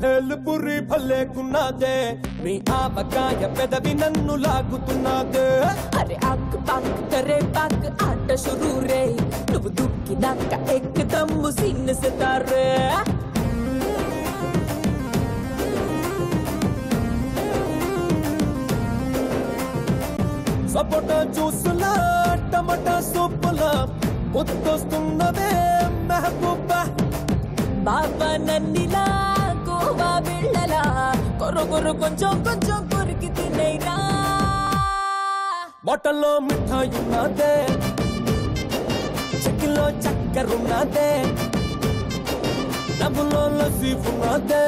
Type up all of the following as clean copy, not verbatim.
భేలు పురి భలేకున్నదే నీ ఆవకాయ పెదవి నన్ను లాగుతున్నదే అరే ఆక్ పాక్ కరే పాక్ ఆట షురూ రే నువ్వు దుక్కినాక ఎక్దమ్ సీన్ సితారే సపోటా జ్యూసులా టమాటా సూపులా ముద్దొస్తున్నదే మెహబూబా బాబా నన్నిలా గోవా బిళ్ళలా కొరగొరు కొంచెం కొంచెం కొరికి తినేరా బాటల్లో మిఠాయి ఉన్నదే చెక్కిలో చక్కెరున్నదే డబ్బులో లస్సీ ఉన్నదే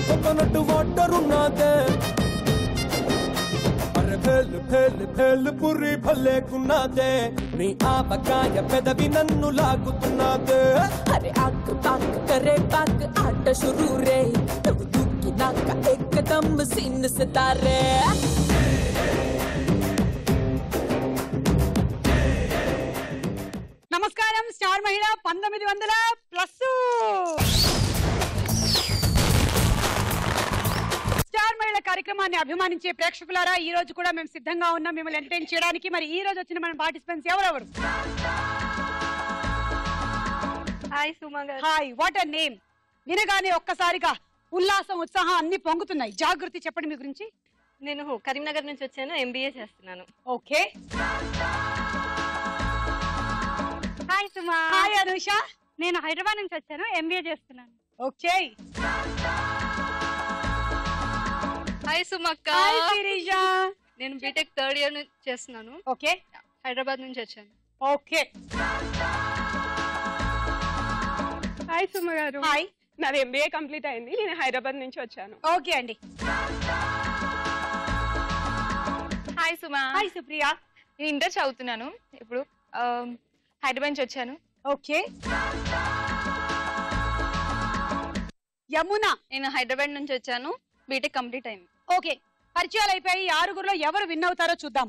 కోకోనట్ వాటర్ ఉన్నదే భేలు భేలు భేలు పురి భలేకున్నదే నీ ఆవకాయ పెదవి నన్ను లాగుతున్నదే అరే ఆక్ పాక్ కరే పాక్ ఆట షురూ రే నువ్వు దుక్కినాక ఎక్దమ్ సీన్ సితారే నమస్కారం స్టార్ మహిళ 1900+. స్టార్ మహిళ కార్యక్రమాన్ని అభిమానించే ప్రేక్షకులారా ఈ రోజు కూడా మేము సిద్ధంగా ఉన్నాం మిమ్మల్ని ఎంటర్టైన్ చేయడానికి. మరి ఈ రోజు వచ్చిన మన పార్టిసిపెంట్స్ ఎవరెవరు? హాయ్ సుమా గారు. Hi, what a name. వినగానే ఒక్కసారిగా ఉల్లాసం ఉత్సాహం అన్ని పొంగుతున్నాయి. జాగృతి, చెప్పండి మీ గురించి. నేను కరీంనగర్ నుంచి వచ్చాను, MBA చేస్తున్నాను. ఓకే. హాయ్ సుమా. హాయ్ అనుష. నేను హైదరాబాద్ నుంచి వచ్చాను, MBA చేస్తున్నాను. ఓకే. హాయ్ సుమక్క. హాయ్ శిరీష. నేను బీటెక్ 3rd ఇయర్ నుంచి చేస్తున్నాను. ఓకే. హైదరాబాద్ నుంచి వచ్చాను. ఓకే. హాయ్ సుమ గారు. హాయ్. నాది MBA కంప్లీట్ అయింది, నేను హైదరాబాద్ నుంచి వచ్చాను. ఓకే అండి. హాయ్ సుమా. హాయ్ సుప్రియ. నేను ఇంటర్ చదువుతున్నాను, ఇప్పుడు హైదరాబాద్ నుంచి వచ్చాను. ఓకే. యమున. నేను హైదరాబాద్ నుంచి వచ్చాను, బీటెక్ కంప్లీట్ అయింది. ఓకే, పరిచయాలు అయిపోయి ఆరుగురులో ఎవరు విన్ అవుతారో చూద్దాం.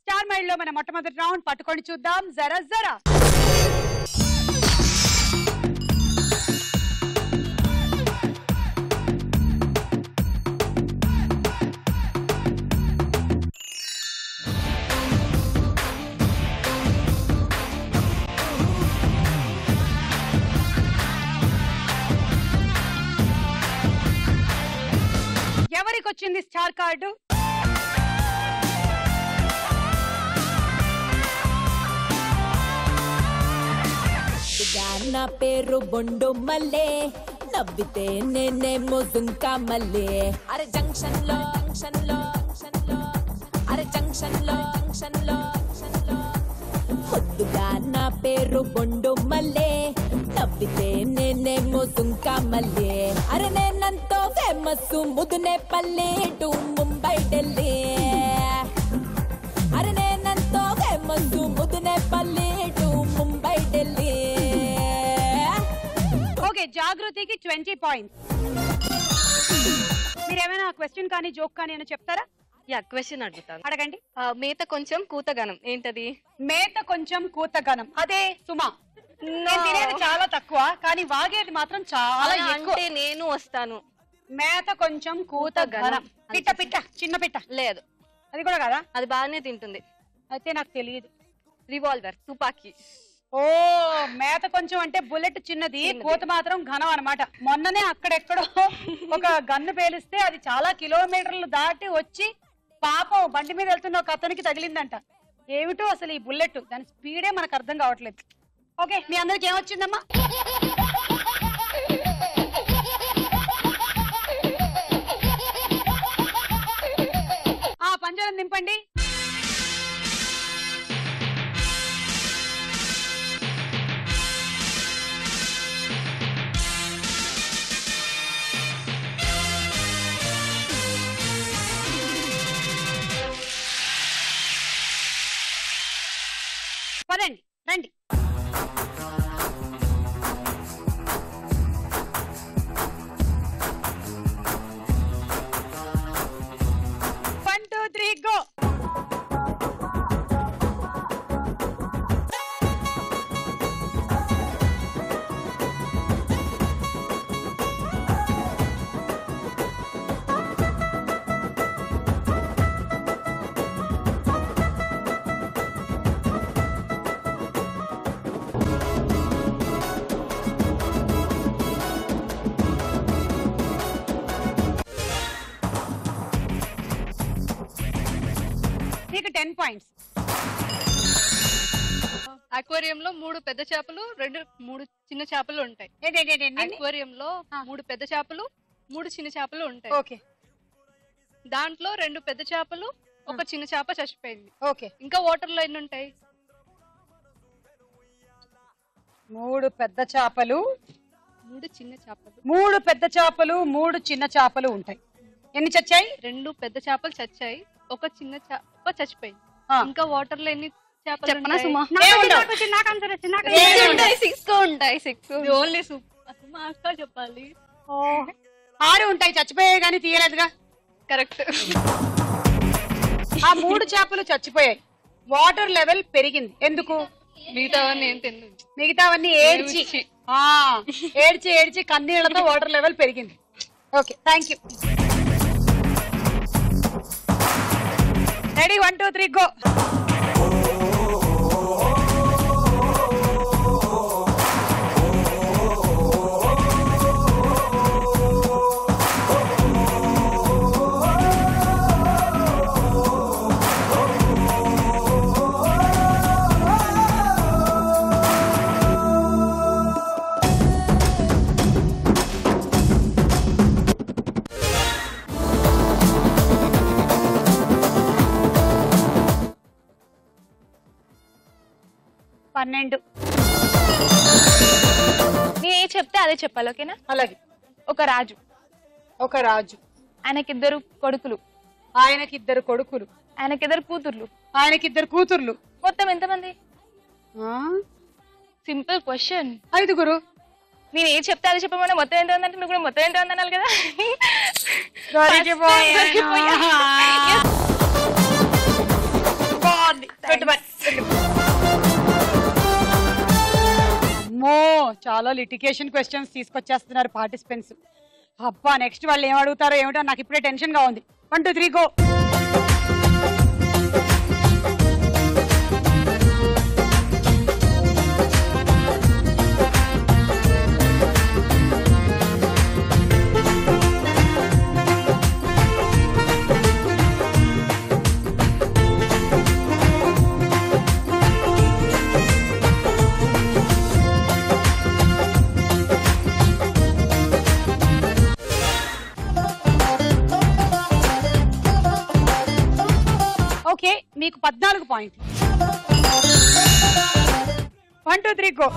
స్టార్ మైల్ లో మన మొట్టమొదటి రౌండ్ పట్టుకొని చూద్దాం. జరా జరా. ఎవరికి వచ్చింది స్టార్ కార్డు? నా పేరు బొండు మల్లే నవ్వితే నేనేమో జుంకా మల్లే అరే జంక్షన్ లో అరే జంక్షన్ లో పొద్దుగా నా పేరు బొండు మల్లే నవ్వితే నేనేమో జుంకా మల్లే అరే నేనంతో ఫేమస్ ముదునే పల్లె టు ముంబై ఢిల్లీ అరే నేనంతో ఫేమస్ ముదునే పల్లె టు ముంబై ఢిల్లీ. ఓకే, జాగృతికి 20 పాయింట్స్. మీరేమైనా క్వశ్చన్ కానీ జోక్ కానీ ఏమైనా చెప్తారా? యా, క్వశ్చన్ అడుగుతాను. అడగండి. మేత కొంచెం కూతగనం ఏంటది? మేత కొంచెం కూతగనం. అదే సుమా. నేను తినేది చాలా తక్కువ కానీ వాగేది మాత్రం చాలా ఎక్కువ. అంటే నేను వస్తాను. మేత కొంచెం కూతగనం. పిట్ట పిట్ట, చిన్న పిట్ట. లేదు, అది కూడా కదా. అది బాగానే తింటుంది. అయితే నాకు తెలియదు. రివాల్వర్, తుపాకీ. ఓ, మేత కొంచెం అంటే బుల్లెట్ చిన్నది, కూత మాత్రం ఘనం అన్నమాట. మొన్ననే అక్కడెక్కడో ఒక గన్ను పేలిస్తే అది చాలా కిలోమీటర్లు దాటి వచ్చి పాపం బండి మీద వెళ్తున్న ఒక అతనికి తగిలిందంట. ఏమిటో అసలు ఈ బుల్లెట్, దాని స్పీడే మనకు అర్థం కావట్లేదు. ఓకే, మీ అందరికి ఏమొచ్చిందమ్మా? ఆ పంజరం దింపండి. పదండి, రండి. 1 2 3 గో. నీకు 10 పాయింట్స్. అక్వేరియం లో 3 పెద్ద చేపలు 3 చిన్న చేపలు ఉంటాయి. అక్వేరియం లో 3 పెద్ద చేపలు 3 చిన్న చేపలు ఉంటాయి. ఓకే. దాంట్లో 2 పెద్ద చేపలు ఒక చిన్న చేప చచ్చిపోయింది. ఓకే. ఇంకా వాటర్ లో ఎన్ని ఉంటాయి? 3 పెద్ద చేపలు 3 చిన్న చేపలు. 3 పెద్ద చేపలు 3 చిన్న చేపలు ఉంటాయి. ఎన్ని చచ్చాయి? 2 పెద్ద చేపలు చచ్చాయి, ఒక చిన్న చేప చచ్చిపోయింది. ఇంకా వాటర్ లో ఎన్ని చేపలు చెప్పనా సుమా? ఉంటాయి 6 ఓన్లీ సుమా అక్క చెప్పాలి. 6 ఉంటాయి, చచ్చిపోయాయి కానీ తీయలేదుగా. కరెక్ట్. ఆ 3 చేపలు చచ్చిపోయాయి, వాటర్ లెవెల్ పెరిగింది. ఎందుకు? మిగతావన్నీ ఏం తెలియదు. మిగతావన్నీ ఏడ్చి ఏడ్చి ఏడ్చి కన్నీళ్లతో వాటర్ లెవెల్ పెరిగింది. Okay, thank you. Ready, 1 2 3 go. పన్నెండు. నేను ఏ చెప్తే అదే చెప్పాలి, ఓకేనా? అలాగే. ఒక రాజు, ఆయనకిద్దరు కొడుకులు, ఆయనకిద్దరు కూతుర్లు, ఆయనకిద్దరు కూతుర్లు. మొత్తం ఎంతమంది? Simple question. 5. నేను ఏ చెప్తే అది చెప్పమన్నా మొత్తం ఎంత ఉందంటే నువ్వు కూడా మొత్తం ఎంత ఉందనాలి కదా. అమ్మో, చాలా లిటిగేషన్ క్వశ్చన్స్ తీసుకొచ్చేస్తున్నారు పార్టిసిపెంట్స్. అబ్బా, నెక్స్ట్ వాళ్ళు ఏం అడుగుతారో ఏమిటో నాకు ఇప్పుడే టెన్షన్ గా ఉంది. 1 2 3 గో. ఓకే, మీకు 14 పాయింట్లు. 1 2 3 గో.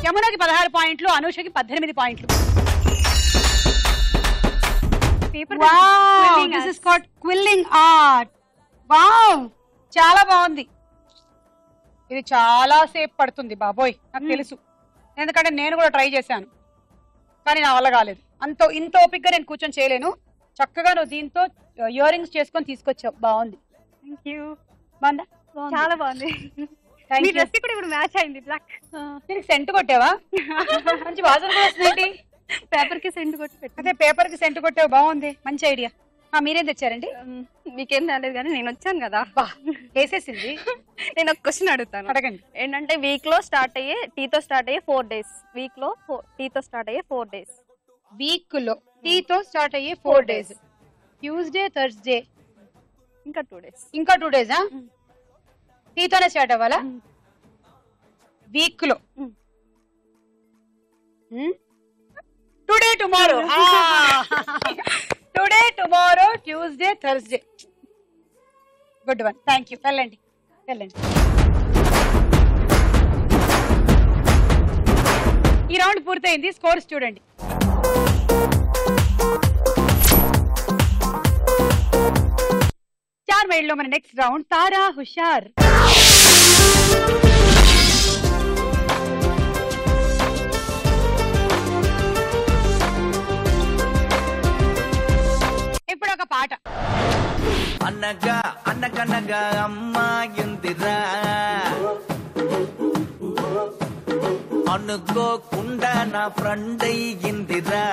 యమునకి 16 పాయింట్లు, అనూషకి 18 పాయింట్లు. This is called quilling art. Wow, చాలా బాగుంది. ఇది చాలా సేపు పడుతుంది బాబోయ్, నాకు తెలుసు, ఎందుకంటే నేను కూడా ట్రై చేశాను, కానీ నా వల్ల కాలేదు. ఇంత ఓపిక్ గా నేను కూర్చొని చేయలేను. చక్కగా నువ్వు దీంతో ఇయర్ రింగ్స్ చేసుకొని తీసుకొచ్చావు, బాగుంది. Thank you. బాగుందా? చాలా బాగుంది. మీ డ్రెస్ కూడా ఇప్పుడు మ్యాచ్ అయింది, బ్లాక్. దీనికి సెంట్ కొట్టావా? మంచి వాసన కూడా వస్తుంది. పేపర్ కి సెంట్ కొట్టి పెట్టు. అదే, పేపర్ కి సెంట్ కొట్టావు, బాగుంది, మంచి ఐడియా. మీరేం తెచ్చారండి? మీకేం రాలేదు కానీ నేను వచ్చాను కదా, వేసేసింది. నేను ఒక క్వశ్చన్ అడుగుతాను, అడగండి. ఏంటంటే వీక్ లో స్టార్ట్ అయ్యే టీతో స్టార్ట్ అయ్యే 4 days. వీక్ లో టీతో స్టార్ట్ అయ్యే 4 days. వీక్ లో టీతో స్టార్ట్ అయ్యే 4 days. ట్యూస్డే, థర్స్డే, ఇంకా 2 days. ఇంకా 2 days. టీతోనే స్టార్ట్ అవ్వాలా? వీక్ లో today, tomorrow. Today, tomorrow, Tuesday, Thursday. Good one, thank you. వెళ్ళండి. ఈ రౌండ్ పూర్తయింది, స్కోర్స్ చూడండి. చార్మైల్లో మన నెక్స్ట్ రౌండ్ తారా హుషార్. అనగా అనగనగా అమ్మాయిందిరా అనుకోకుండా నా ఫ్రెండ్ అయ్యిందిరా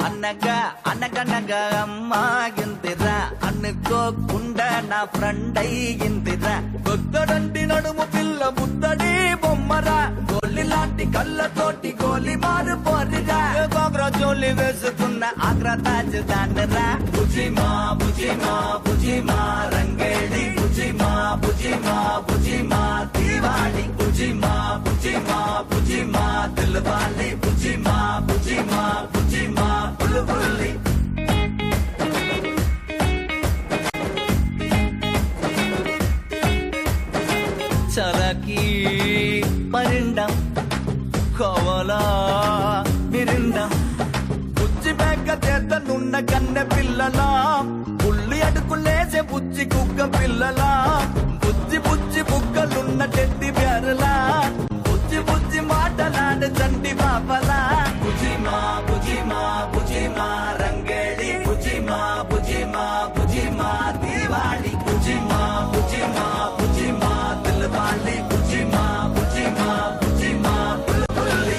అనగా అనగనగా అమ్మాయిందిరా అనుకోకుండా నా ఫ్రెండ్ అయ్యిందిరా కొత్తడంటి నడుము పిల్ల ముద్దడి బొమ్మరా గోలి లాంటి కళ్ళతోటి గోలి మారు పోరిరా గోగ్రా జోలి వేసుకున్న ఆగ్రా తాజ్ దానరా బుజిమా బుజిమా బుజిమా రంగేడి బుజిమా బుజిమా బుజిమా దీవాడి బుజిమా బుజిమా బుజిమా దిల్వాలి బుజిమా బుజిమా బుజిమా బుల్బుల్లి చలకి పరిండం కోవలా మిరిండం బుజ్జి బెగ్గ చేతనున్న కన్నె పిల్లలా ఉల్లి అడుకులేసే బుజ్జి కుక్క పిల్లలా బుజ్జి బుజ్జి బుక్కలున్న టెడ్డి బ్యారలా బుజ్జి బుజ్జి మాటలాడే చంటి పాపలా బుజిమా బుజిమా బుజిమా రంగేడి బుజిమా బుజిమా బుజిమా దీవాడి బుజిమా బుజిమా బుజిమా దిల్వాలి బుజిమా బుజిమా బుజిమా బుల్బుల్లి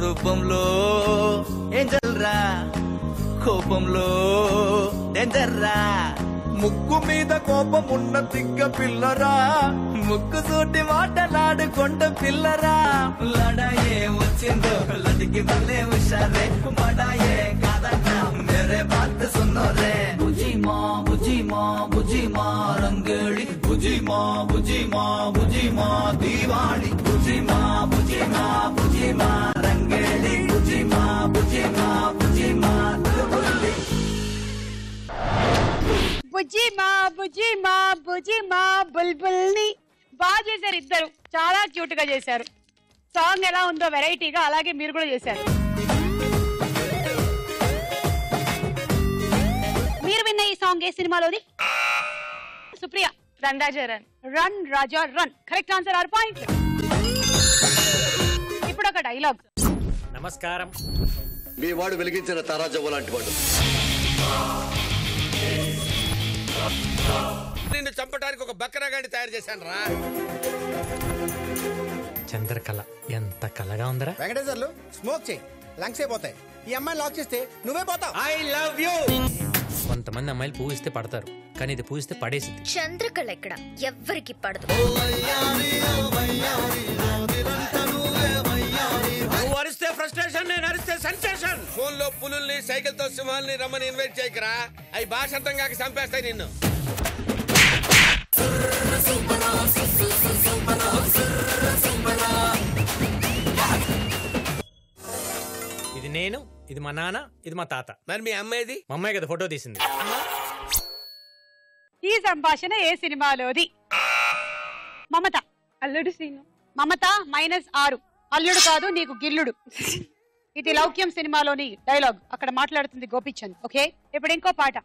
రూపంలో ఏంజల్రా కోపంలో డేంజర్రా ముక్కు మీద కోపం ఉన్న తిక్క పిల్లరా ముక్కు సూటి మాటలాడుకొండ పిల్లరా లడాయే వచ్చిందో లడికి వల్లే హుషారే మడాయే కాదన్నా మేరే బాత్ సున్నో రే బుజిమా బుజిమా బుజిమా రంగేడి బుజిమా బుజిమా బుజిమా దీవాడి బుజిమా బుజిమా బుజిమా రంగేడి బుజిమా బుజిమా బుజిమా దిల్బుల్లి బుజ్జిమా బుజ్జిమా బుజ్జిమా బుల్బుల్ని బాగా చేశారు ఇద్దరు, చాలా క్యూట్ గా చేశారు. సాంగ్ ఎలా ఉందో వెరైటీగా అలాగే మీరు కూడా చేశారు. మీరు విన్న ఈ సాంగ్ ఏ సినిమాలోది? సుప్రియ. రన్ రాజా రన్. రన్ రాజా రన్ కరెక్ట్ ఆన్సర్. 6 పాయింట్లు. ఇప్పుడు ఒక డైలాగ్. నమస్కారం. మీ వాడు వెలిగించిన తారాజవ్వ లాంటి వాడు. నిన్ను చంపడానికి ఒక బక్రాగాడిని తయారు చేశాను రా. చంద్రకళ ఎంత కళగా ఉందరా. వెంకటేశ్వర్లు స్మోక్ చేయి, లంగ్స్ అయిపోతాయి. ఈ అమ్మాయిని లాక్ చేస్తే నువ్వే పోతావు. I love you. కొంతమంది అమ్మాయిలు పూజిస్తే పడతారు, కానీ ఇది పూజిస్తే పడేసింది. చంద్రకళ ఎక్కడ ఎవ్వరికి పడదు. నువ్వు అరిస్తే ఫ్రస్ట్రేషన్, నేను అరిస్తే సెన్సేషన్. ఫోన్ లో పులుల్ని సైకిల్ తో సింహాల్ని రమ్మని ఇన్వైట్ చేయకరా. అవి భాష అర్థం కాక చంపేస్తాయి నిన్ను. ఇది నేను, ఇది మా నాన్న, ఇది మా తాత. మరి మీ అమ్మాయిది? మా అమ్మాయి కదా ఫోటో తీసింది. ఈ సంభాషణ ఏ సినిమాలోది? మమత. అల్లుడు సీను. మమత -6. అల్లుడు కాదు నీకు గిల్లుడు. ఇది లౌక్యం సినిమాలోని డైలాగ్. అక్కడ మాట్లాడుతుంది గోపిచంద్. ఓకే, ఇప్పుడు ఇంకో పాట.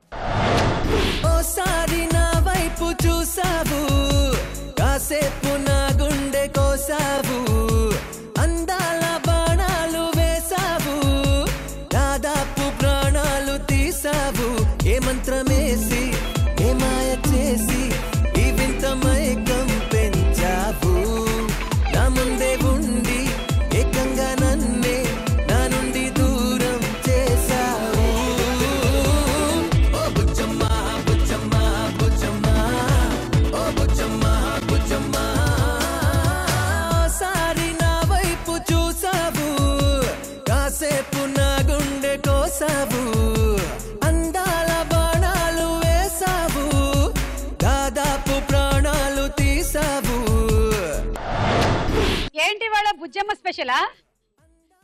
ఓసారి నా వైపు చూసావు, కాసేపు నా గుండె కోసావు, అందాల బాణాలు వేసావు, దాదాపు ప్రాణాలు తీసావు. ఏ మంత్రమేసి ఏ మాయ చేసి ఈ వింత మైకం పెంచావు. నా ముందే ఉండి ఏకంగా నన్నే నా నుండి దూరం చేసావు. ఓ బుచ్చమ్మా బుచ్చమ్మా బుచ్చమ్మా, ఓ బుచ్చమ్మా బుచ్చమ్మా. సారి నా వైపు చూసావు, కాసేపు నా గుండె కోసావు, అందాల బాణాలు వేసావు, దాదాపు ప్రాణాలు తీసావు. ఏంటి వాళ్ళ బుజ్జమ్మ స్పెషలా?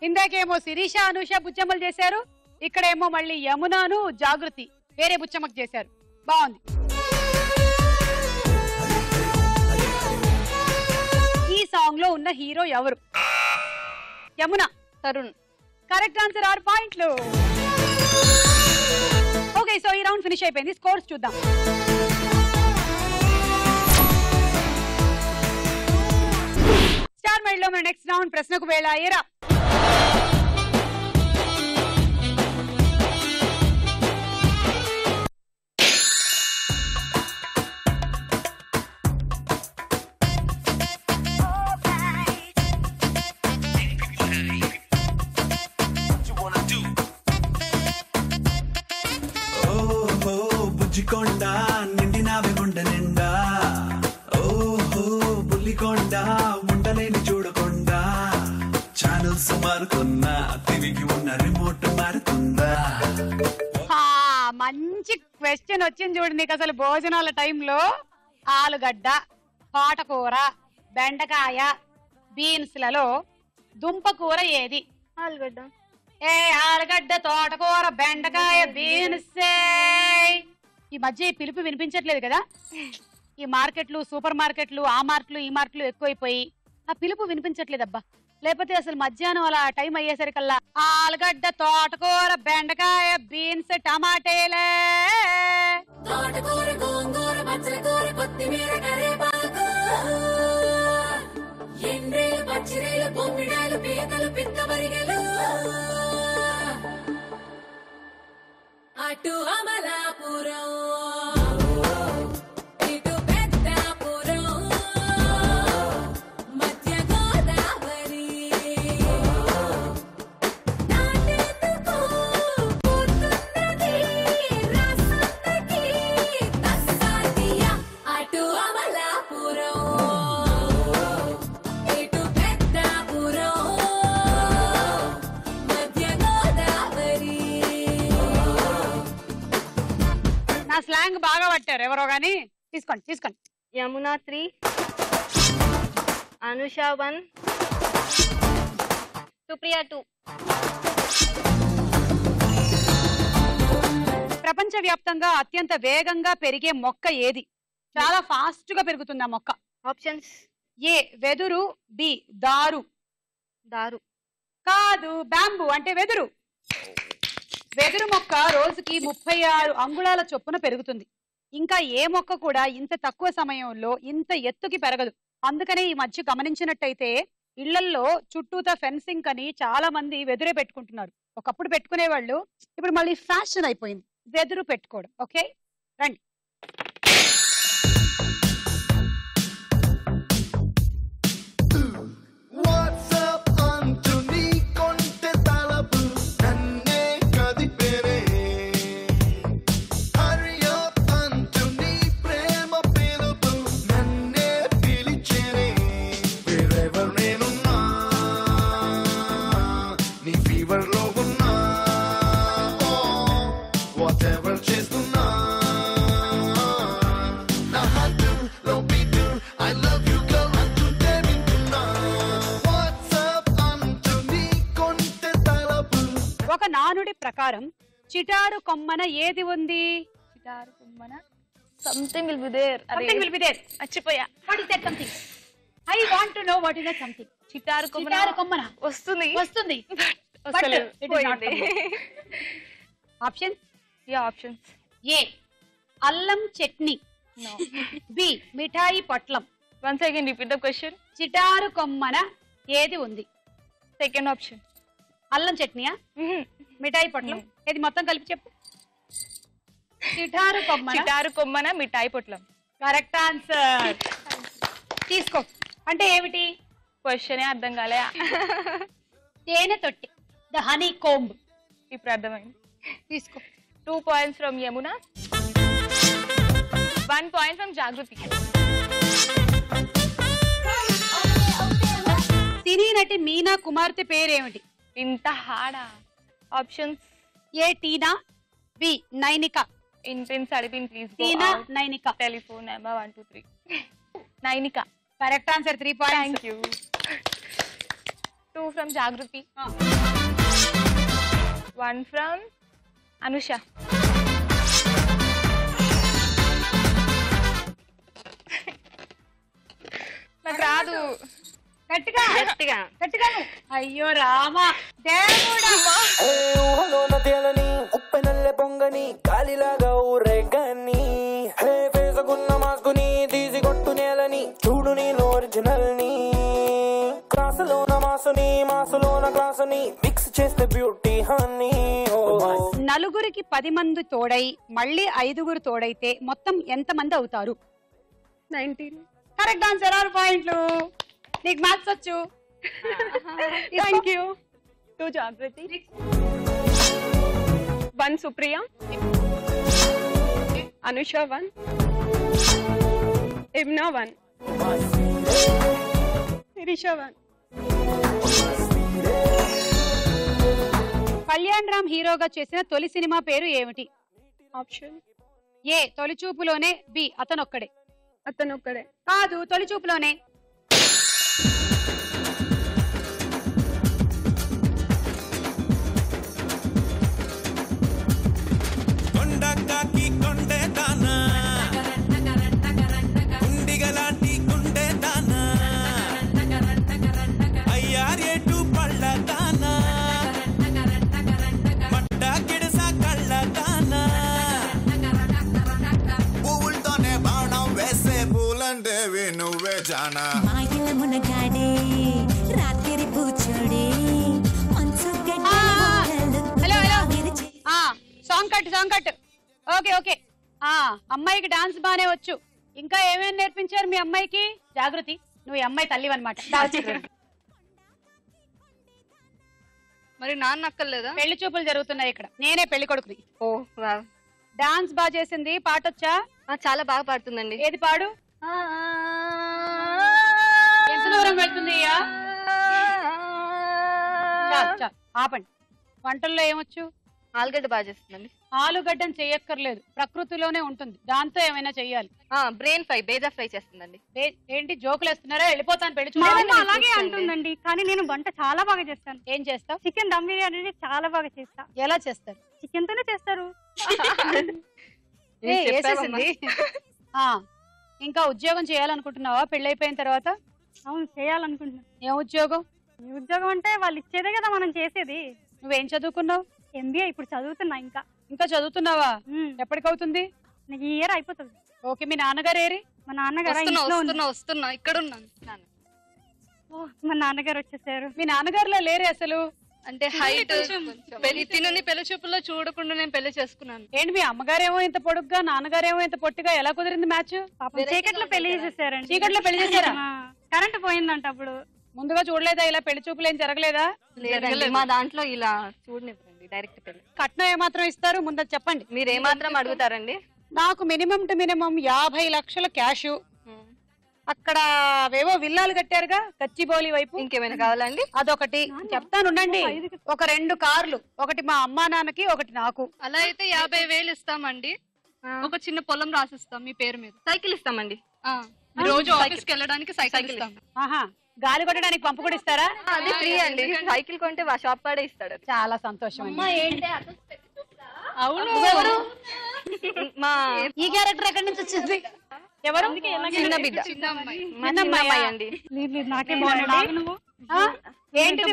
ఇందాకేమో శిరీష అనూష బుజ్జమ్మలు చేశారు, ఇక్కడేమో మళ్ళీ యమునాను జాగృతి వేరే బుచ్చమ్మకు చేశారు. బాగుంది. ఈ సాంగ్ లో ఉన్న హీరో ఎవరు? యమున, తరుణ్. కరెక్ట్ ఆన్సర్ 6 పాయింట్లు. ఓకే, సో ఈ రౌండ్ ఫినిష్ అయిపోయింది. స్కోర్స్ చూద్దాం. స్టార్ మైండ్ లో మన నెక్స్ట్ రౌండ్ ప్రశ్నకు వేళ. ఏరా బుజ్జికొండ నిండినావి గుండె నిండా, ఓహో బుల్లికొండ ఉండలేని చూడకుండా, ఛానల్స్ మారుతున్నా టీవీకి ఉన్న రిమోట్ మారుతుందా? మంచి క్వశ్చన్ వచ్చింది చూడండి. నీకు అసలు భోజనాల టైంలో ఆలుగడ్డ, తోటకూర, బెండకాయ, బీన్స్ లలో దుంపకూర ఏది? ఆలుగడ్డ. ఆలుగడ్డ, తోటకూర, బెండకాయ, బీన్స్. ఈ మధ్య ఈ పిలుపు వినిపించట్లేదు కదా. ఈ మార్కెట్లు, సూపర్ మార్కెట్లు, ఆ మార్ట్లు ఈ మార్ట్లు ఎక్కువైపోయి ఆ పిలుపు వినిపించట్లేదబ్బా. లేకపోతే అసలు మధ్యాహ్నం అలా టైం అయ్యేసరికల్లా ఆలుగడ్డ, తోటకూర, బెండకాయ, బీన్స్, టమాటేలే. తోటకూర, గోంగూర, పచ్చలకూర, కొత్తిమీర, కరివేపాకు, ఎండ్రేలు, పచ్చిరేలు, బొమ్మిడాలు, పీతలు, పిత్తమరిగెలు, అటు అమలాపురం, ఇటు పెద్దాపురం, మధ్య గోదావరి, నాటెందుకు పోతున్నది రాసంతకి తస్సాదియా, అటు అమలాపురం, ఇటు పెద్దాపురం, మధ్య గోదావరి. నా స్లాంగ్ బాగా పట్టారు ఎవరో గాని. తీసుకోండి తీసుకోండి. యమున 3, అనుష 1, సుప్రియ 2. ప్రపంచవ్యాప్తంగా అత్యంత వేగంగా పెరిగే మొక్క ఏది? చాలా ఫాస్ట్ గా పెరుగుతుంది ఆ మొక్క. ఆప్షన్స్: ఏ వెదురు, బి దారు. దారు కాదు, బ్యాంబు అంటే వెదురు. వెదురు మొక్క రోజుకి 36 అంగుళాల చొప్పున పెరుగుతుంది. ఇంకా ఏ మొక్క కూడా ఇంత తక్కువ సమయంలో ఇంత ఎత్తుకి పెరగదు. అందుకనే ఈ మధ్య గమనించినట్టయితే ఇళ్లల్లో చుట్టూతా ఫెన్సింగ్ అని చాలా మంది వెదురే పెట్టుకుంటున్నారు. ఒకప్పుడు పెట్టుకునే వాళ్ళు, ఇప్పుడు మళ్ళీ ఫ్యాషన్ అయిపోయింది వెదురు పెట్టుకోవడం. ఓకే రండి. ఒక నానుడి ప్రకారం చిటారు కొమ్మన ఏది ఉంది? చిటారు కొమ్మన something will be there. Something will be there. మర్చిపోయా. What is that something? I want to know what is that something. చిటారు కొమ్మన వస్తుంది. ఆప్షన్స్? Yeah, options. ఏ అల్లం చట్నీ, బి మిఠాయి పొట్లం. Once again repeat the question. చిటారు కొమ్మన ఏది ఉంది? సెకండ్ ఆప్షన్ అల్లం చట్నీయా, మిఠాయి పొట్లం? ఇది మొత్తం కలిపి చెప్పు. చిటారు కొమ్మన మిఠాయి పొట్లం. Correct answer. తీసుకో. అంటే ఏమిటి? క్వశ్చనే అర్థం కాలే. తేనె తొట్టి, ద హనీ కోంబ్. ఇప్పుడు అర్థమైంది. తీసుకో. 2 points from Yamuna, 1 point from Jagruti. సినీ నటి మీనా కుమార్తె పేరేమిటి? ఇంత హాడా? Options: A Tina, B Nainika. ఇంటెన్స్ అడిపిన్ please. Tina, Nainika. Telephone number 1 2 3. Nainika. Correct answer. 3 points. Thank you. 2 from Jagruti, 1 from Anusha. నాకు రాదు. గట్టిగా గట్టిగా గట్టిగా. అయ్యో రామా దేవుడా. ఊహలోన తేలని ఉప్పెనల్లె పొంగని కాలిలాగా ఊరేగాని వేసుకున్న మాస్కుని తీసి కొట్టు నేలని చూడు నీలో ఒరిజినల్ ని క్లాసులోన మాసుని మాసులోన క్లాసుని మిక్స్ చేస్తే బ్యూటీ హనీ. నలుగురికి 10 మంది తోడై మళ్ళీ 5గురు తోడైతే మొత్తం ఎంత మంది అవుతారు? 19. Correct answer. 6 పాయింట్లు. నీకు మ్యాథ్స్ వచ్చు. Thank you. 2 geography. 1 Supriya. Anusha 1. Ibna 1. Risha 1. Kalyan Ram హీరోగా చేసిన తొలి సినిమా పేరు ఏమిటి? ఆప్షన్ ఏ తొలి చూపులోనే, బి అతనొక్కడే. అతనొక్కడే కాదు, తొలి చూపులోనే. కొండకాకి కొండే దానా గుండిగలాంటి గుండె దానా అయ్యారేటు పళ్ళ దానా మడ్డ గిడస కళ్ళ దానా పువ్వులతోనే బాణం వేసే పూలంటేవి నువ్వే జానా మాయల మునగాడే రాత్రి పూచోడే మనసు hello song cut. Okay okay. అమ్మాయికి డాన్స్ బానే వచ్చు. ఇంకా ఏమేమి నేర్పించారు మీ అమ్మాయికి? జాగృతి, నువ్వు ఈ అమ్మాయి తల్లి అనమాట. మరి నాన్న అక్కర్లేదా? పెళ్లి చూపులు జరుగుతున్నాయి ఇక్కడ. నేనే పెళ్లి కొడుకుని. ఓ డాన్స్ బాగా చేసింది. పాటొచ్చా? చాలా బాగా పాడుతుందండి. ఏది పాడు. ఎంత దూరం వెళ్తుంది? ఆపండి. వంటల్లో ఏమొచ్చు? ఆలుగడ్డ బాగా చేస్తుందండి. ఆలుగడ్డను చెయ్యక్కర్లేదు, ప్రకృతిలోనే ఉంటుంది. దాంతో ఏమైనా చెయ్యాలి. బ్రెయిన్ ఫ్రై, బేజా ఫ్రై చేస్తుందండి. ఏంటి జోకులు వేస్తున్నారా? వెళ్ళిపోతాను పెళ్లి చూడాలి. అలాగే అంటుందండి, కానీ నేను వంట చాలా బాగా చేస్తాను. ఏం చేస్తావు? చికెన్ దమ్ బిర్యానీ చాలా బాగా చేస్తా. ఎలా చేస్తారు? చికెన్ తోనే చేస్తారు. ఇంకా ఉద్యోగం చేయాలనుకుంటున్నావా పెళ్ళైపోయిన తర్వాత? అవును, చేయాలనుకుంటున్నా. ఏం ఉద్యోగం? ఉద్యోగం అంటే వాళ్ళు ఇచ్చేదే కదా మనం చేసేది. నువ్వేం చదువుకున్నావు? MBA ఇప్పుడు చదువుతున్నా. ఇంకా చదువుతున్నావా? ఎప్పటికవుతుంది? నాకు ఈ ఇయర్ అయిపోతుంది. ఓకే. మీ నాన్నగారు ఏరి? మా నాన్నగారు వస్తున్నా ఇక్కడ ఉన్నాను. మా నాన్నగారు వచ్చేసారు. మీ నాన్నగారులో లేరే అసలు. అంటే హైట్ తినని పెళ్లి చూపుల్లో చూడకుండా నేను పెళ్లి చేసుకున్నాను. ఏంటి మీ అమ్మగారేమో ఇంత పొడుగ్గా, నాన్నగారేమో ఇంత పొట్టిగా, ఎలా కుదిరింది మ్యాచ్? చీకట్లో పెళ్లి చేసేసారండి. చీకట్లో పెళ్లి చేశారా? కరెంట్ పోయిందంట. అప్పుడు ముందుగా చూడలేదా? ఇలా పెళ్లి చూపులు ఏం జరగలేదా? మా దాంట్లో ఇలా చూడనివ్వండి, డైరెక్ట్ పెళ్లి. కట్నం ఏమాత్రం ఇస్తారు ముందు చెప్పండి. మీరు ఏమాత్రం అడుగుతారండి? నాకు మినిమం టు మినిమం 50 లక్షల క్యాష్. అక్కడ వేవో విల్లాలు కట్టారుగా గచ్చిబౌలి వైపు. ఇంకేమైనా కావాలండి? అదొకటి చెప్తానుండండి. ఒక 2 కార్లు, ఒకటి మా అమ్మా నాన్నకి, ఒకటి నాకు. అలా అయితే 50,000 ఇస్తామండి. ఒక చిన్న పొలం రాసిస్తాం మీ పేరు మీద. సైకిల్ ఇస్తామండి. రోజు ఆఫీస్కి వెళ్ళడానికి సైకిల్ ఇస్తాం. గాలి కొట్టడానికి పంపు కూడా ఇస్తారా? అది ఫ్రీ అండి. సైకిల్ కొంటే షాప్ వాడే ఇస్తాడు. చాలా సంతోషం. అవును. ఈ క్యారెక్టర్ ఎక్కడి నుంచి వచ్చింది? ఎవరు? చిన్న బిడ్డ, చిన్న అమ్మాయి అండి. నాకే బాగుంది. ఏంటిది?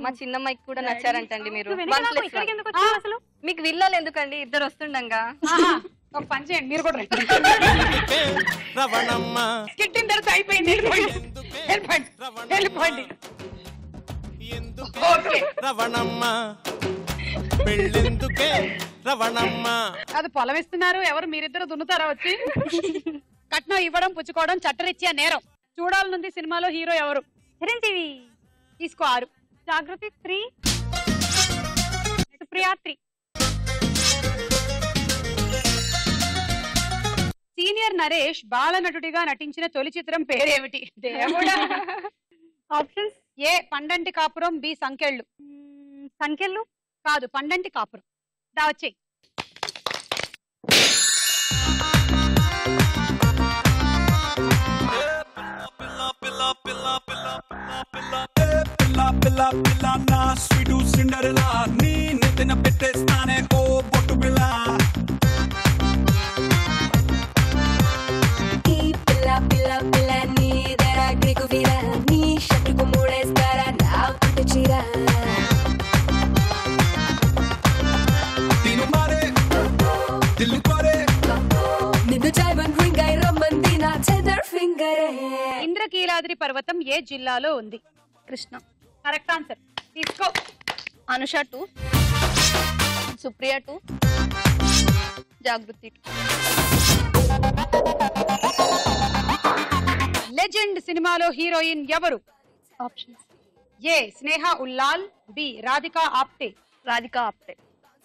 మా చిన్నమ్మాయికి కూడా నచ్చారంటండి మీరు. మీకు విల్లాలు ఎందుకండి? ఇద్దరు వస్తుండగా. ఒక పని చేయండి, మీరు కూడా రవణమ్మ స్కిట్టిన తర్వాత అయిపోయింది. వెళ్ళిపోండి. రవణమ్మ పెళ్ళెందుకే రవణమ్మ. అది పొలం ఇస్తున్నారు. ఎవరు? మీరిద్దరు దున్నుతారా వచ్చి? కట్నం ఇవ్వడం పుచ్చుకోవడం చట్టరీత్యా నేరం. చూడాలనుంది సినిమాలో హీరో ఎవరు? చిరంజీవి. తీసుకో 6. జాగృతి 3, సుప్రియా 3. సీనియర్ నరేష్ బాలనటుడిగా నటించిన తొలి చిత్రం పేరేమిటి? దేవుడా. ఆప్షన్స్: ఏ పండంటి కాపురం, బి సంకెళ్ళు. సంకెళ్ళు కాదు, పండంటి కాపురం. దా వచ్చే. స్వీటు సిండరెలా నీ నెత్తిన పెట్టేస్తానే ఓ బొట్టు పిల్ల. ఈ పిల్ల పిల్ల సహ్యాద్రి పర్వతం ఏ జిల్లాలో ఉంది? కృష్ణ. Correct answer. తీసుకో. అనుష 2, సుప్రియ 2, జాగృతి 2. లెజెండ్ సినిమాలో హీరోయిన్ ఎవరు? Options. A Sneha Ullal, B Radhika Apte. Radhika Apte.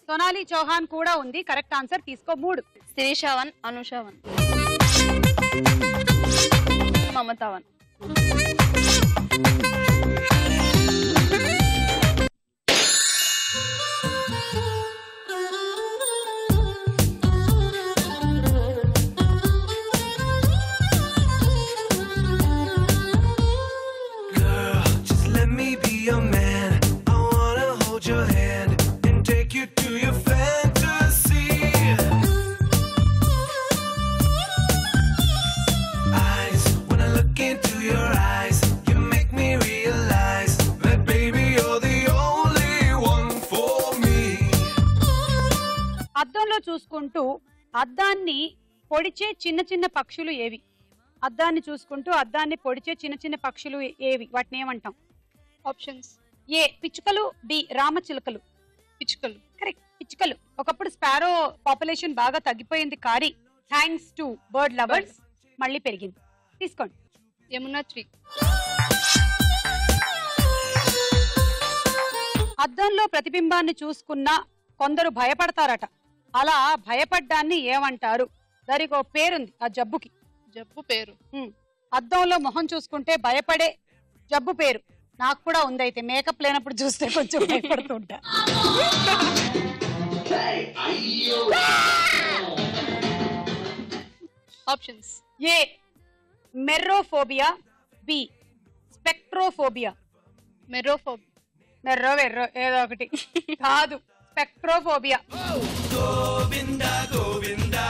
Sonali Chauhan కూడా ఉంది. Correct answer. తీసుకో. 3. శిరీష 1, అనుష 1, మమత 1. అద్దంలో చూసుకుంటూ అద్దాన్ని పొడిచే చిన్న చిన్న పక్షులు ఏవి? అద్దాన్ని చూసుకుంటూ అద్దాన్ని పొడిచే చిన్న చిన్న పక్షులు ఏవి? వాటిని ఏమంటాం? ఆప్షన్స్. ఏ పిచ్చుకలు, బి రామచిలుకలు. పిచ్చుకలు. కరెక్ట్. పిచ్చుకలు. ఒకప్పుడు స్పారో పాపులేషన్ బాగా తగ్గిపోయింది కానీ థ్యాంక్స్ టు బర్డ్ లవర్స్ మళ్ళీ పెరిగింది. తీసుకోండి. యమునా 3. అద్దంలో ప్రతిబింబాన్ని చూసుకున్న కొందరు భయపడతారట. అలా భయపడ్డాన్ని ఏమంటారు? దానికి ఒక పేరుంది ఆ జబ్బుకి. జబ్బు పేరు? అద్దంలో మొహం చూసుకుంటే భయపడే జబ్బు పేరు నాకు కూడా ఉంది. అయితే మేకప్ లేనప్పుడు చూస్తే కొంచెం భయపడుతుంటా. ఆప్షన్స్. ఏ మెర్రోఫోబియా, బి స్పెక్ట్రోఫోబియా. మెర్రోఫోబియా. మెర్రో వెర్రో ఏదో ఒకటి కాదు. స్పెక్ట్రోఫోబియా. గోవిందా గోవిందా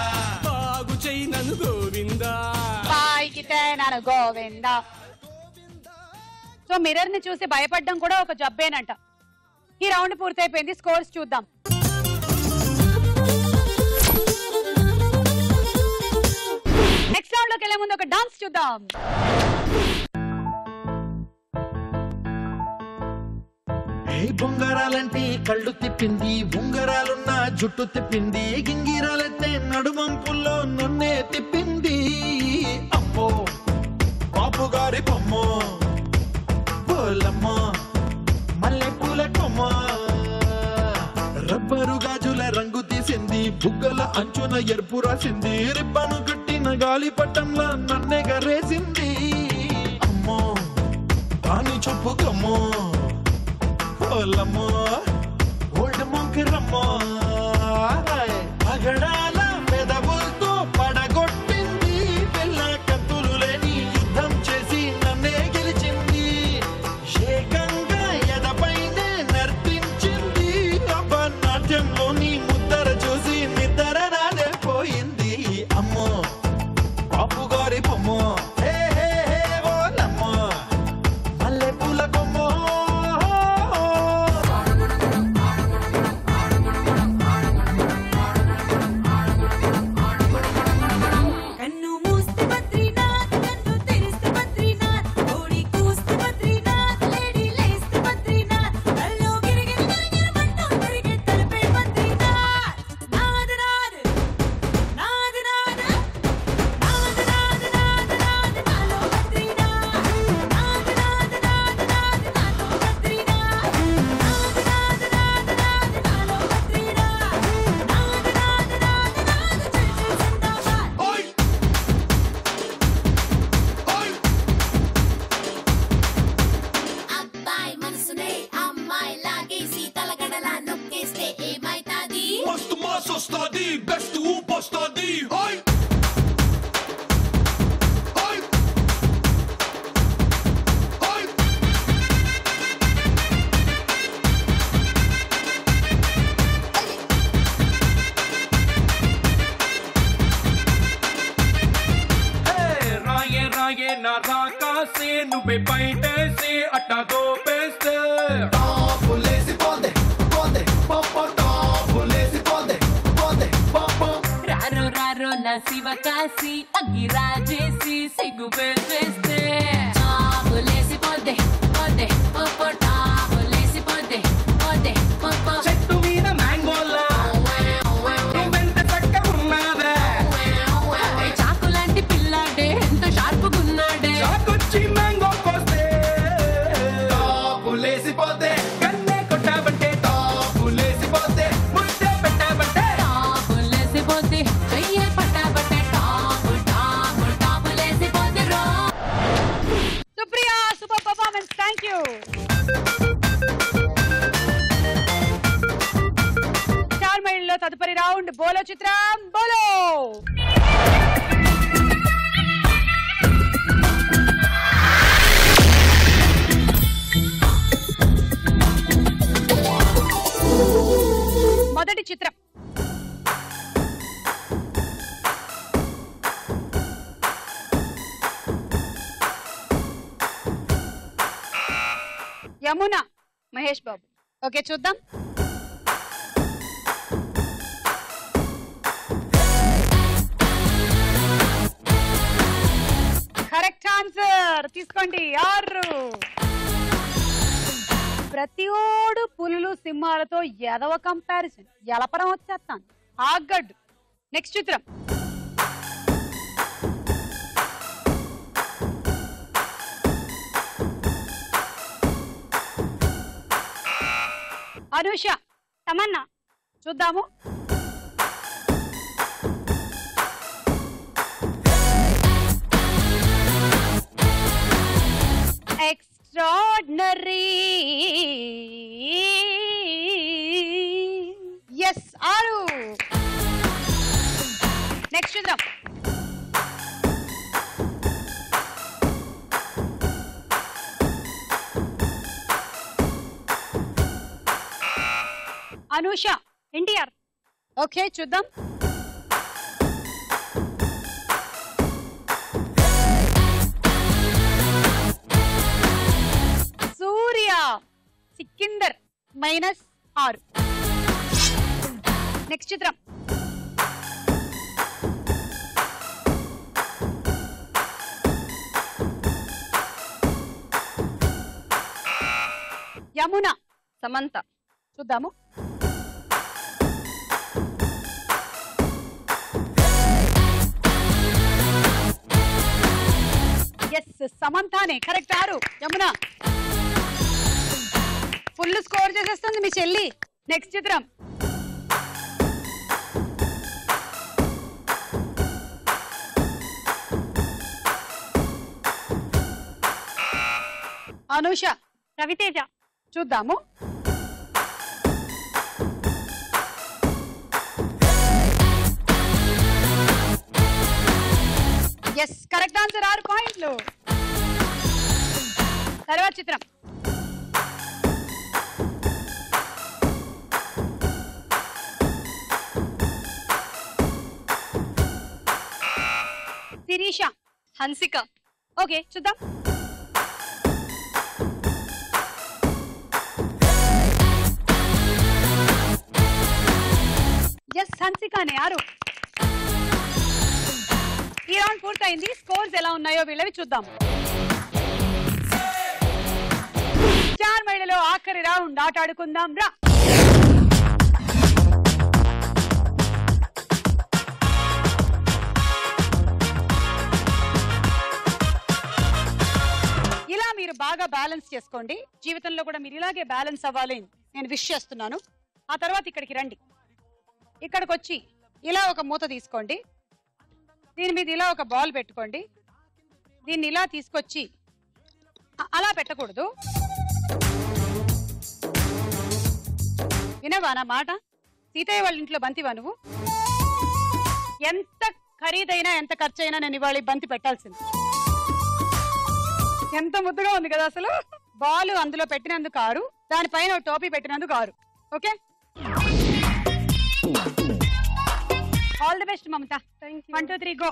బాగు చెయ్యి నన్ను గోవిందా పాయికితే నన్ను గోవిందా. సో మిర్రర్ ని చూసి భయపడడం కూడా ఒక జబ్బేనంట. ఈ రౌండ్ పూర్తయిపోయింది. స్కోర్స్ చూద్దాం. నెక్స్ట్ రౌండ్ లోకి వెళ్లే ముందు ఒక డాన్స్ చూద్దాం. బొంగరాలంటే కళ్ళు తిప్పింది, ఉంగరాలున్న జుట్టు తిప్పింది, గింగిరాలైతే నడుమంపుల్లో నన్నే తిప్పింది. అమ్మో బాబు గారి బొమ్మ, పోలమ్మ మల్లె పూల కొమ్మ, రబ్బరు గాజుల రంగు తీసింది, బుగ్గల అంచున ఎరుపు రాసింది, రిబ్బను కట్టిన గాలి పట్టంలా నన్నే గరేసింది. అమ్మో దాని చూపు కమ్మో, పోలమ్మో ఓల్డ్ మొంకిరమ్మో, పగడాల పెదవులతో పడగొట్టింది, పిల్ల కత్తులు లేని యుద్ధం చేసి నన్నే గెలిచింది, ఏకంగా ఎదపైనే నర్తించింది, నాట్యంలో నీ ముద్దర చూసి నిద్దర నాదే పోయింది. అమ్మో బాపు గారి బొమ్మో, హే హే హే ఓలమ్మో మల్లె పూల కొమ్మో. నువ్వే బయటేసి అట్టా దోపేస్తే రారో రారో నా శివ కాసి అగ్గి రాజేసి సిగ్గు పెట్టేస్తే లేసిపోద్దే పోద్దే పోపో టాపు లేసిపోద్దే పోద్దే పోపో చెట్టు మీద మ్యాంగోలా నువ్వెంత చక్కగా ఉన్నావే చాకు లాంటి పిల్లాడే ఎంత షార్పుగున్నాడే చాకొచ్చి మ్యాంగో కోస్తే టాపు లేసిపోతే కన్నే కొట్టావంటే టాపు లేసిపోతే ముద్దే పెట్టావంటే టాపు లేసిపోద్ది చెయ్యే పట్టాబట్టే టాపు టాపు టాపు లేసిపోద్ది రో Supriya super performance thank you star మైల్లో తదుపరి రౌండ్ బోలో చిత్రం బోలో మొదటి చిత్రం యమున మహేష్ బాబు. ఓకే చూద్దాం. కరెక్ట్ ఆన్సర్ తీసుకోండి 6. ప్రతిోడు పులులు సింహాలతో ఎదవ కంపారిజన్ ఎలపరం వచ్చేస్తాను ఆగడ్డు. నెక్స్ట్ చిత్రం అనుష తమన్నా చూద్దాము. Extraordinary yes 6. నెక్స్ట్ చూద్దాం. అనుష ఎన్టీఆర్. ఓకే చూద్దాం. సూర్య సికిందర్ -6. నెక్స్ట్ చిత్రం యమున సమంత చూద్దాము. ఎస్ సమంతానే కరెక్ట్ 6. యమున ఫుల్ స్కోర్ చేసేస్తుంది మీ చెల్లి. నెక్స్ట్ చిత్రం అనుష రవితేజ చూద్దాము. ఎస్ కరెక్ట్ ఆన్సర్ 6 పాయింట్లు. తర్వాత చిత్రం శిరీష హన్సిక. ఓకే చూద్దాం. ఎస్ హన్సికానే 6. ఈ రౌండ్ పూర్తయింది. స్కోర్స్ ఎలా ఉన్నాయో వీళ్ళవి చూద్దాం. స్టార్ మైడలో ఆఖరి రౌండ్ ఆట ఆడుకుందాం రా. ఇలా మీరు బాగా బ్యాలెన్స్ చేసుకోండి. జీవితంలో కూడా మీరు ఇలాగే బ్యాలెన్స్ అవ్వాలి నేను విష్ చేస్తున్నాను. ఆ తర్వాత ఇక్కడికి రండి. ఇక్కడికి వచ్చి ఇలా ఒక మూత తీసుకోండి. దీని మీద ఇలా ఒక బాల్ పెట్టుకోండి. దీన్ని ఇలా తీసుకొచ్చి అలా పెట్టకూడదు. వినవా నా మాట? సీతయ్య వాళ్ళ ఇంట్లో బంతివా నువ్వు? ఎంత ఖరీదైనా ఎంత ఖర్చు అయినా నేను ఇవాళ బంతి పెట్టాల్సింది. ఎంత ముద్దుగా ఉంది కదా అసలు. బాల్ అందులో పెట్టినందుకు 6, దానిపైన టోపీ పెట్టినందుకు 6. Okay all the best Mamata. 1 2 3 go.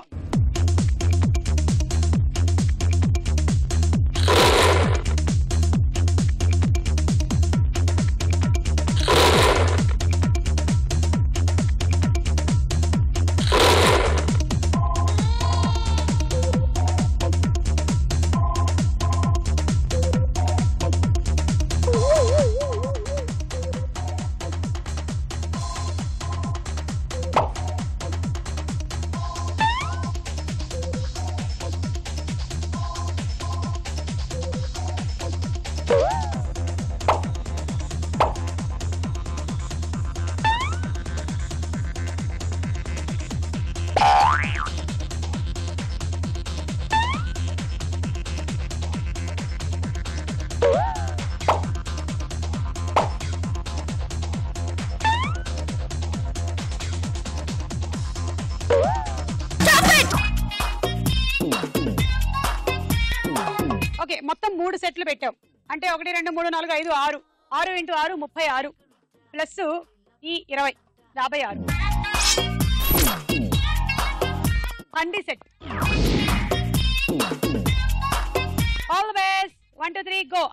3 సెట్లు పెట్టావు అంటే 1 2 3 4 5 6 6 ఇంటూ 6 36 ప్లస్ ఈ 20 56 handi set. All the best. 1 2 3 go.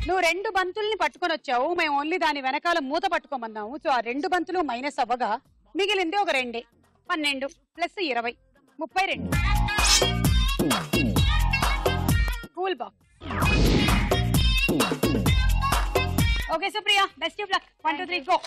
నువ్వు 2 బంతుల్ని పట్టుకొని వచ్చావు, మేము ఓన్లీ దాని వెనకాల మూత పట్టుకోమన్నాము. సో ఆ 2 బంతులు మైనస్ అవ్వగా మిగిలింది ఒక 2. 12 plus 20 32. Cool box. Okay Supriya, best of luck. 1 2 3 go.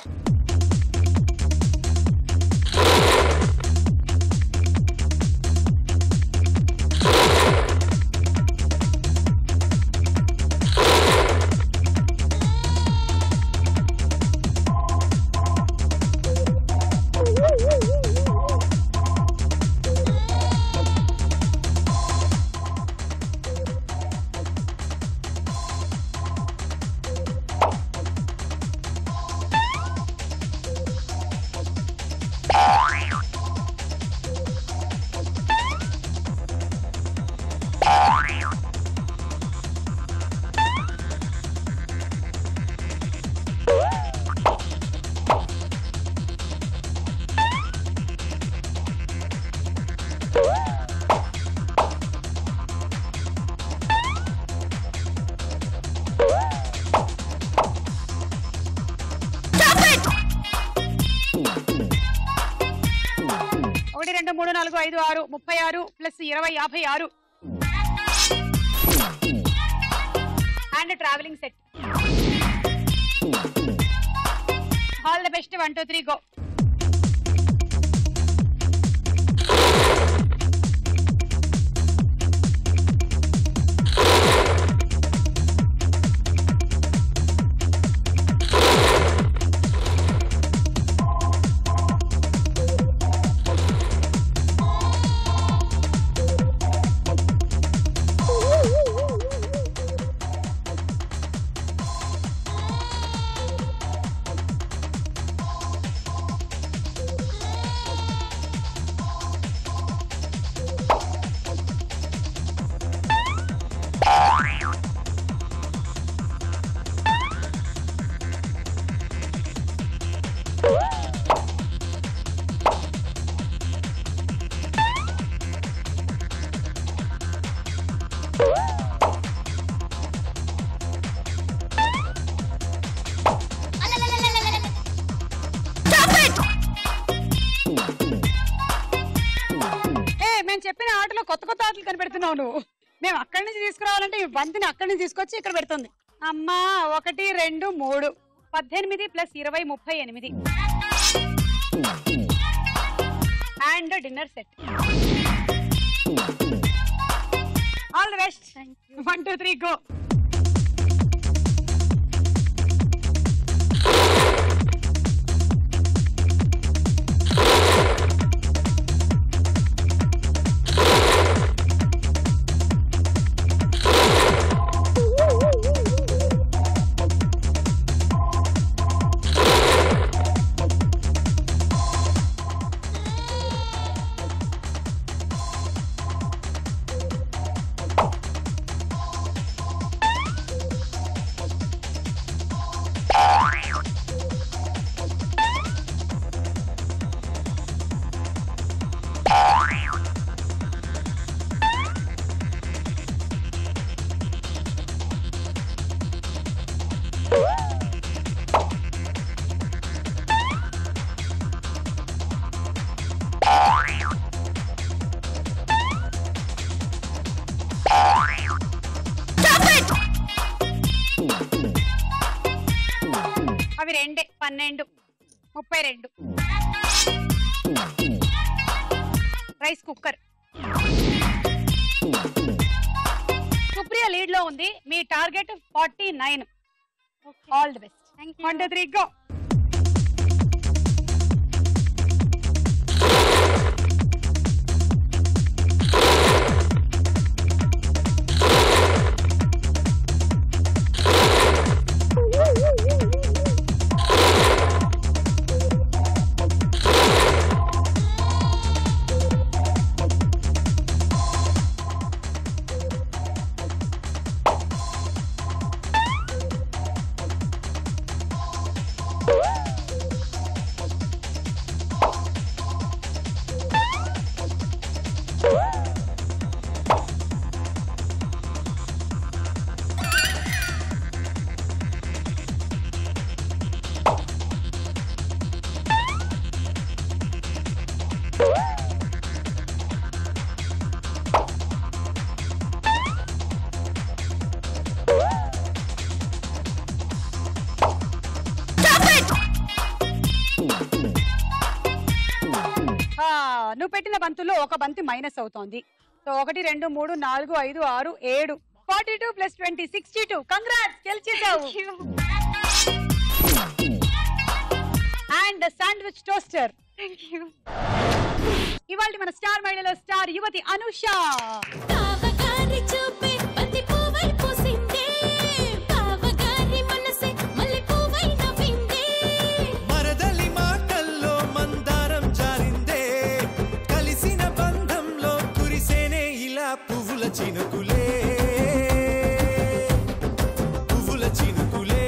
ఒకటి 2 3 4 5 6 36 plus 20 56 and travelling set. All the best. 1 2 3 go. చెప్పిన ఆటలో కొత్త కొత్త ఆటలు కనిపెడుతున్నావు నువ్వు. మేము అక్కడి నుంచి తీసుకురావాలంటే ఈ బంతిని అక్కడి నుంచి తీసుకొచ్చి ఇక్కడ పెడుతుంది. అమ్మా 1 2 3 18 plus 20 38 and dinner set. All the best. 1 2 3 go. అవి 2 12 32. Rice cooker. సుప్రియ లీడ్ లో ఉంది. మీ target 49. All the best. 1 2 3 go. నువ్వు పెట్టిన బంతుల్లో ఒక బంతి మైనస్ అవుతోంది. సో 1 2 3 4 5 6 7 42 + 20 62. కంగ్రాట్స్, గెలిచేసావు. And sandwich toaster. ఇవాళ మన స్టార్ మహిళలో స్టార్ యువతి అనుష. చినుకులే పువ్వుల చినుకులే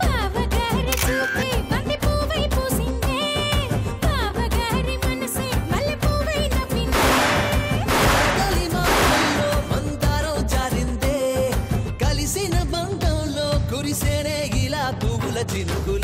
బావగారి చూపే బంతి పువ్వై పూసిందే బావగారి మనసే మల్లె పువ్వై నవ్విందే కలిమాలో మందారం జారిందే కలిసిన బంధంలో కురిసేనే ఇలా పువ్వుల చినుకులే